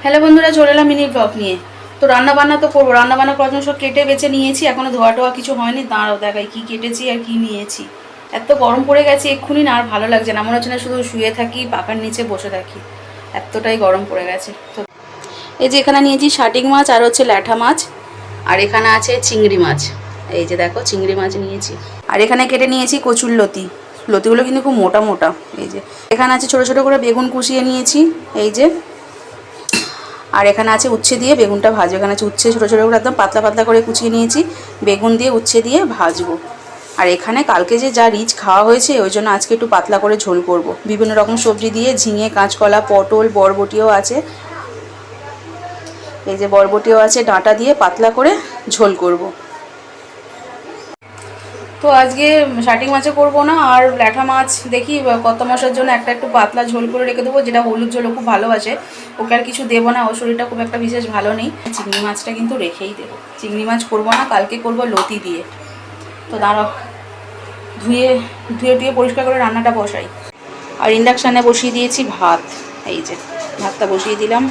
Hello বন্ধুরা, চলে এলাম মিনি ব্লগ নিয়ে। তো রান্নাবান্না তো করবো, রান্নাবান্না করার জন্য সব কেটে বেছে নিয়েছি, এখনো ধোয়া টোয়া কিছু হয়নি। দাঁড়াও দেখাই কি কেটেছি আর কি নিয়েছি। এত গরম পড়ে গেছে এক্ষুনি না, আর ভালো লাগছে না, মনে হচ্ছে না শুধু শুয়ে থাকি পাখার নিচে বসে থাকি, এতটাই গরম পড়ে গেছে। তো এই যে এখানে নিয়েছি শাটিং মাছ আর হচ্ছে ল্যাঠা মাছ, আর এখানে আছে চিংড়ি মাছ। এই যে দেখো চিংড়ি মাছ নিয়েছি, আর এখানে কেটে নিয়েছি কচুর লতি। লতিগুলো কিন্তু খুব মোটা মোটা। এই যে এখানে আছে ছোটো ছোটো করে বেগুন কুচিয়ে নিয়েছি, এই যে। আর এখানে আছে উচ্ছে দিয়ে বেগুনটা ভাজবো। এখানে আছে উচ্ছে ছোটো ছোটো করে একদম পাতলা পাতলা করে কুচিয়ে নিয়েছি, বেগুন দিয়ে উচ্ছে দিয়ে ভাজবো। আর এখানে কালকে যে যা রিচ খাওয়া হয়েছে ওই জন্য আজকে একটু পাতলা করে ঝোল করব। বিভিন্ন রকম সবজি দিয়ে, ঝিঙে, কাঁচকলা, পটল, বরবটিও আছে। এই যে বরবটিও আছে, ডাঁটা দিয়ে পাতলা করে ঝোল করব। তো আজকে শাটিং মাছে করবো না, আর ল্যাঠা মাছ দেখি কত মাসের জন্য একটা একটু পাতলা ঝোল করে রেখে দেবো, যেটা হলুদ ঝোল খুব ভালোবাসে। ওকে আর কিছু দেবো না, ওর শরীরটা খুব একটা বিশেষ ভালো নেই। চিংড়ি মাছটা কিন্তু রেখেই দেবো, চিংড়ি মাছ করবো না, কালকে করবো লতি দিয়ে। তো দাঁড়াও ধুয়ে ধুয়ে টুয়ে পরিষ্কার করে রান্নাটা বসাই। আর ইন্ডাকশানে বসিয়ে দিয়েছি ভাত, এই যে ভাতটা বসিয়ে দিলাম।